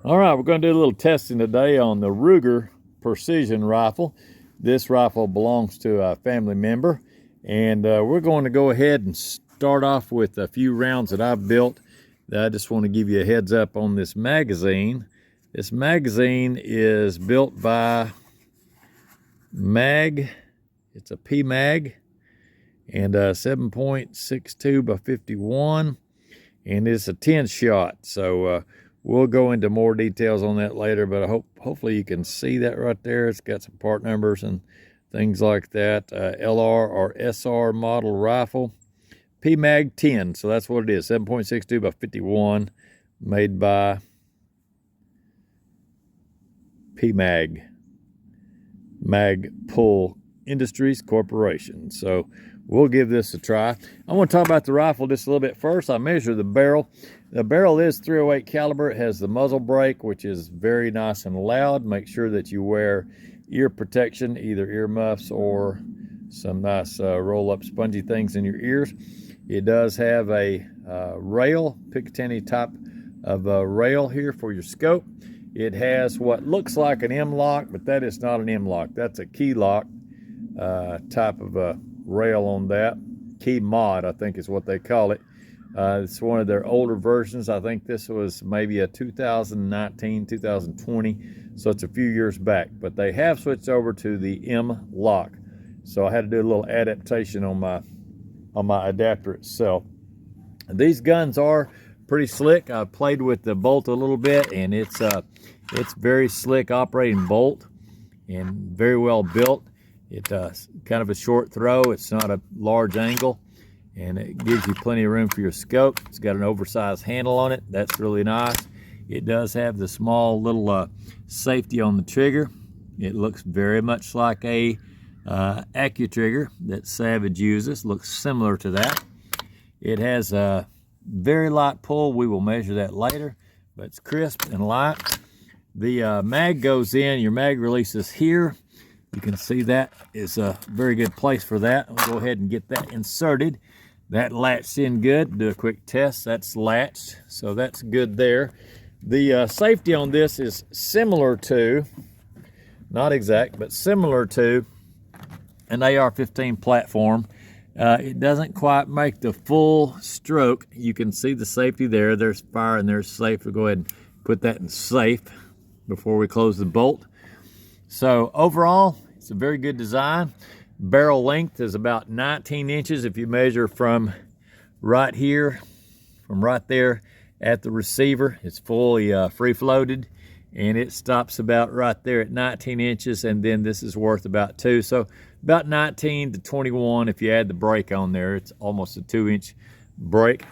All right, we're going to do a little testing today on the Ruger Precision rifle. This rifle belongs to a family member, and we're going to go ahead and start off with a few rounds that I've built. I just want to give you a heads up on this magazine. This magazine is built by Mag. It's a PMag, and 7.62 by 51, and it's a 10 shot. So we'll go into more details on that later, but hopefully you can see that right there. It's got some part numbers and things like that. LR or SR model rifle, PMag 10. So that's what it is, 7.62 by 51, made by PMag, Magpul Industries Corporation. So we'll give this a try. I want to talk about the rifle just a little bit first. I measured the barrel. The barrel is .308 caliber. It has the muzzle brake, which is very nice and loud. Make sure that you wear ear protection, either earmuffs or some nice roll-up spongy things in your ears. It does have a rail, Picatinny type of rail here for your scope. It has what looks like an M-lock, but that is not an M-lock. That's a key lock type of a rail on that. Key mod, I think is what they call it. It's one of their older versions. I think this was maybe a 2019, 2020, so it's a few years back. But they have switched over to the M-lock. So I had to do a little adaptation on my adapter itself. These guns are pretty slick. I played with the bolt a little bit, and it's very slick operating bolt and very well built. It's kind of a short throw. It's not a large angle, and it gives you plenty of room for your scope. It's got an oversized handle on it. That's really nice. It does have the small little safety on the trigger. It looks very much like a AccuTrigger that Savage uses. Looks similar to that. It has a very light pull. We will measure that later, but it's crisp and light. The mag goes in. Your mag releases here. You can see that is a very good place for that. I'll go ahead and get that inserted. That latched in good. Do a quick test. That's latched, so that's good there. The safety on this is similar to, not exact, but similar to an AR-15 platform. It doesn't quite make the full stroke. You can see the safety there. There's fire and there's safe. We'll go ahead and put that in safe before we close the bolt. So overall, it's a very good design. Barrel length is about 19 inches if you measure from right here, from right there at the receiver. It's fully free-floated, and it stops about right there at 19 inches, and then this is worth about 2. So about 19 to 21 if you add the brake on there. It's almost a 2-inch brake.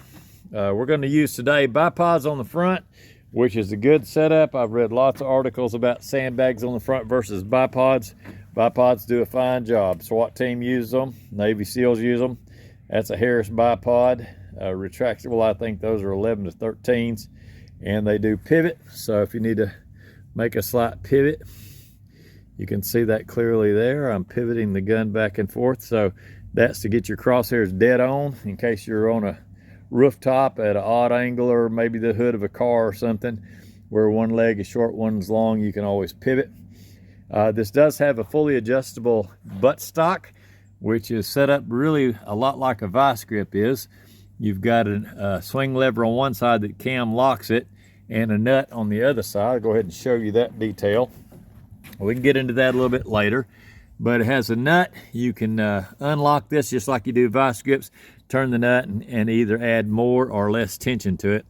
We're going to use today bipods on the front, which is a good setup. I've read lots of articles about sandbags on the front versus bipods. Bipods do a fine job. SWAT team uses them. Navy SEALs use them. That's a Harris bipod. Retractable, I think those are 11 to 13s. And they do pivot. So if you need to make a slight pivot, you can see that clearly there. I'm pivoting the gun back and forth. So that's to get your crosshairs dead on in case you're on a rooftop at an odd angle, or maybe the hood of a car or something where one leg is short, one's long. You can always pivot. This does have a fully adjustable buttstock, which is set up really a lot like a vice grip is. You've got a swing lever on one side that cam locks it, and a nut on the other side. I'll go ahead and show you that detail. We can get into that a little bit later, but it has a nut. You can unlock this just like you do vice grips, turn the nut and either add more or less tension to it.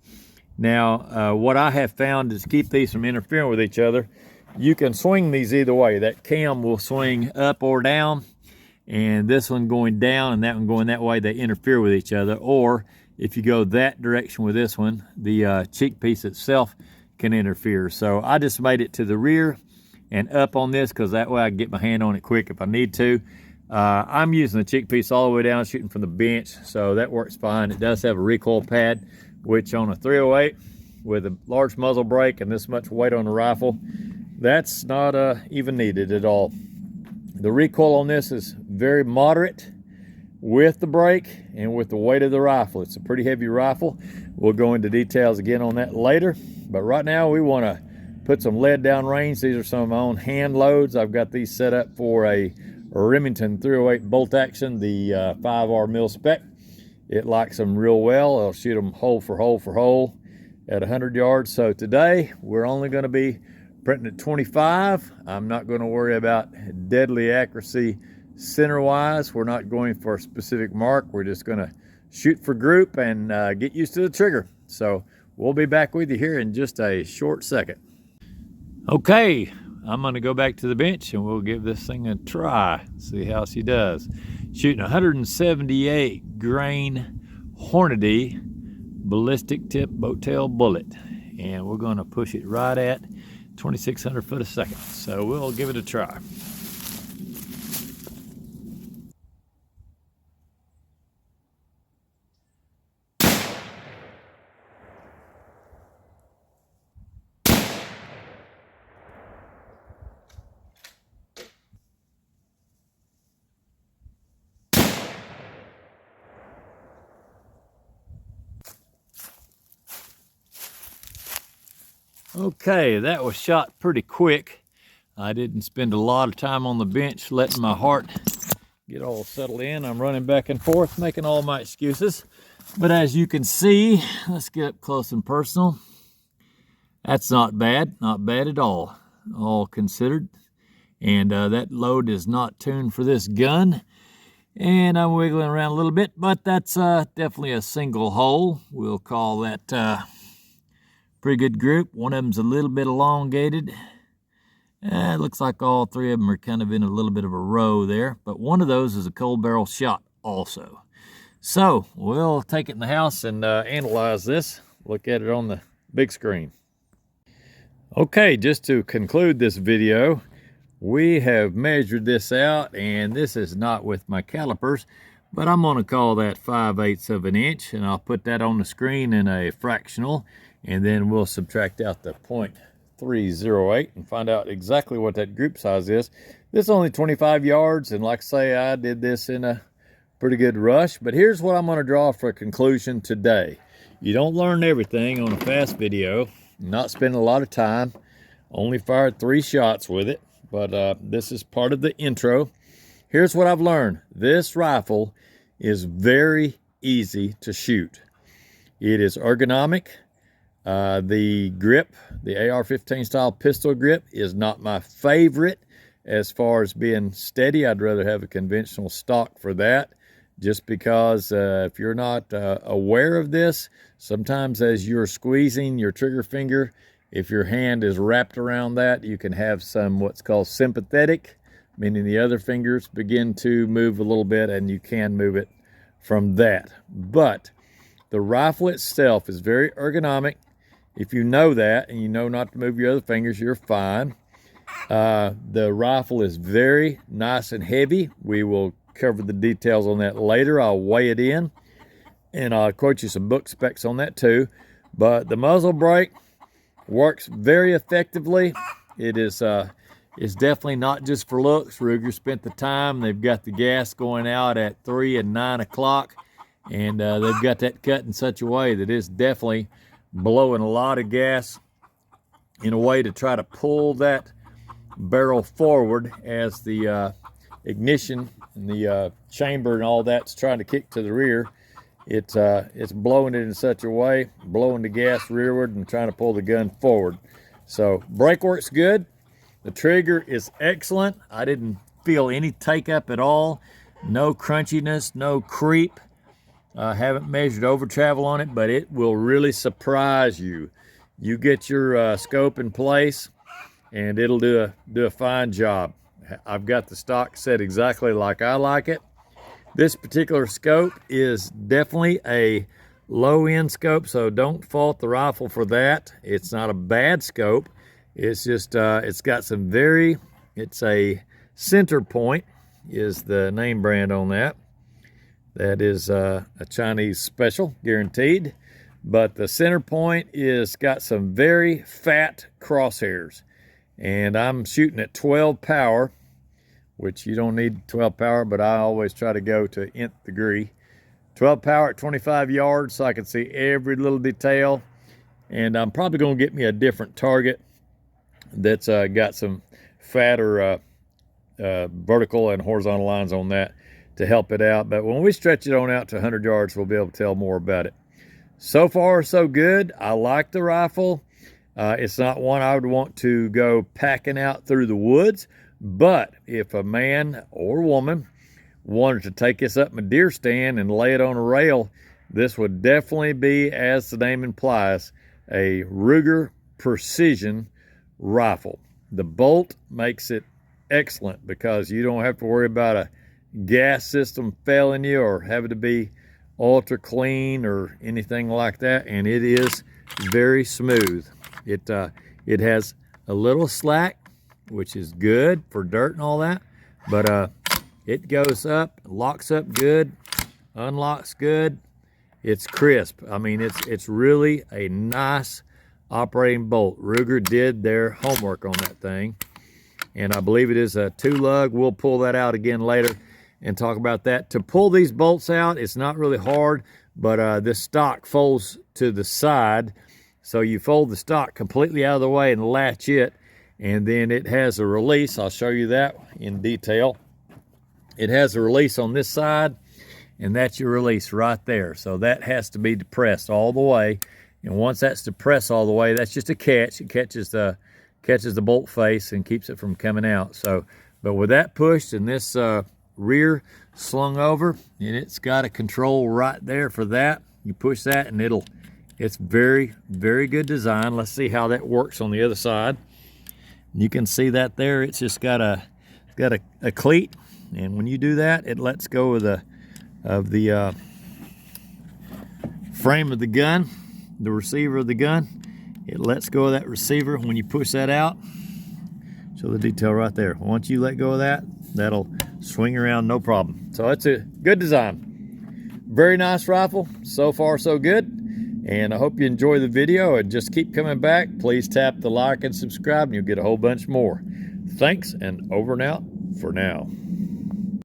Now, what I have found is to keep these from interfering with each other, you can swing these either way. That cam will swing up or down, and this one going down and that one going that way. They interfere with each other. Or if you go that direction with this one, the cheek piece itself can interfere. So I just made it to the rear and up on this because that way I can get my hand on it quick if I need to. I'm using the cheek piece all the way down, shooting from the bench, so that works fine. It does have a recoil pad, which on a .308 with a large muzzle brake and this much weight on the rifle, that's not even needed at all. The recoil on this is very moderate with the brake and with the weight of the rifle. It's a pretty heavy rifle. We'll go into details again on that later, but right now we want to put some lead down range. These are some of my own hand loads. I've got these set up for a Remington 308 bolt action, the 5R mil spec. It likes them real well. I'll shoot them hole for hole for hole at 100 yards. So today we're only going to be printing at 25. I'm not going to worry about deadly accuracy center wise. We're not going for a specific mark. We're just going to shoot for group and get used to the trigger. So we'll be back with you here in just a short second. Okay, I'm going to go back to the bench and we'll give this thing a try, see how she does. Shooting 178 grain Hornady ballistic tip boat tail bullet, and we're going to push it right at 2,600 foot a second. So we'll give it a try. Okay, that was shot pretty quick. I didn't spend a lot of time on the bench letting my heart get all settled in. I'm running back and forth, making all my excuses. But as you can see, let's get up close and personal. That's not bad at all considered. And that load is not tuned for this gun. And I'm wiggling around a little bit, but that's definitely a single hole. We'll call that pretty good group. One of them's a little bit elongated. It looks like all three of them are kind of in a little bit of a row there, but one of those is a cold barrel shot also. So we'll take it in the house and analyze this, look at it on the big screen. Okay, just to conclude this video, we have measured this out, and this is not with my calipers, but I'm going to call that 5/8 of an inch, and I'll put that on the screen in a fractional, and then we'll subtract out the 0.308 and find out exactly what that group size is. This is only 25 yards, and like I say, I did this in a pretty good rush, but here's what I'm going to draw for a conclusion today. You don't learn everything on a fast video, not spend a lot of time, only fired 3 shots with it, but this is part of the intro. Here's what I've learned. This rifle is very easy to shoot. It is ergonomic. The grip, the AR-15 style pistol grip, is not my favorite as far as being steady. I'd rather have a conventional stock for that, just because if you're not aware of this, sometimes as you're squeezing your trigger finger, if your hand is wrapped around that, you can have some what's called sympathetic, meaning the other fingers begin to move a little bit, and you can move it from that. But the rifle itself is very ergonomic. If you know that and you know not to move your other fingers, you're fine. The rifle is very nice and heavy. We will cover the details on that later. I'll weigh it in, and I'll quote you some book specs on that too. But the muzzle brake works very effectively. It is it's definitely not just for looks. Ruger spent the time. They've got the gas going out at 3 and 9 o'clock, and they've got that cut in such a way that it's definitely blowing a lot of gas in a way to try to pull that barrel forward as the ignition and the chamber and all that's trying to kick to the rear. It's blowing it in such a way, blowing the gas rearward and trying to pull the gun forward. So brake works good. The trigger is excellent. I didn't feel any take up at all. No crunchiness, no creep. I haven't measured over travel on it, but it will really surprise you. You get your scope in place, and it'll do a fine job. I've got the stock set exactly like I like it. This particular scope is definitely a low-end scope, so don't fault the rifle for that. It's not a bad scope. It's just it's got some it's a Center Point is the name brand on that. That is a Chinese special, guaranteed. But the Center Point is got some very fat crosshairs. And I'm shooting at 12 power, which you don't need 12 power, but I always try to go to nth degree. 12 power at 25 yards, so I can see every little detail. And I'm probably going to get me a different target that's got some fatter vertical and horizontal lines on that to help it out. But when we stretch it on out to 100 yards, we'll be able to tell more about it. So far, so good. I like the rifle. It's not one I would want to go packing out through the woods, but if a man or woman wanted to take this up in a deer stand and lay it on a rail, this would definitely be, as the name implies, a Ruger precision rifle. The bolt makes it excellent because you don't have to worry about a gas system failing you or having to be ultra clean or anything like that, and it is very smooth. It has a little slack, which is good for dirt and all that, but it goes up, locks up good, unlocks good. It's crisp. I mean, it's really a nice operating bolt. Ruger did their homework on that thing, and I believe it is a 2-lug. We'll pull that out again later and talk about that. To pull these bolts out, it's not really hard, but this stock folds to the side, so you fold the stock completely out of the way and latch it, and then it has a release. I'll show you that in detail. It has a release on this side, and that's your release right there. So that has to be depressed all the way, and once that's depressed all the way, that's just a catch. It catches the bolt face and keeps it from coming out. So, but with that pushed and this rear slung over, and it's got a control right there for that. You push that and it's very, very good design. Let's see how that works on the other side. You can see that there. It's just got a cleat, and when you do that, it lets go of the frame of the gun, the receiver of the gun. It lets go of that receiver when you push that out. Show the detail right there. Once you let go of that, that'll swing around no problem. So it's a good design. Very nice rifle. So far, so good. And I hope you enjoy the video, and just keep coming back. Please tap the like and subscribe, and you'll get a whole bunch more. Thanks, and over and out for now.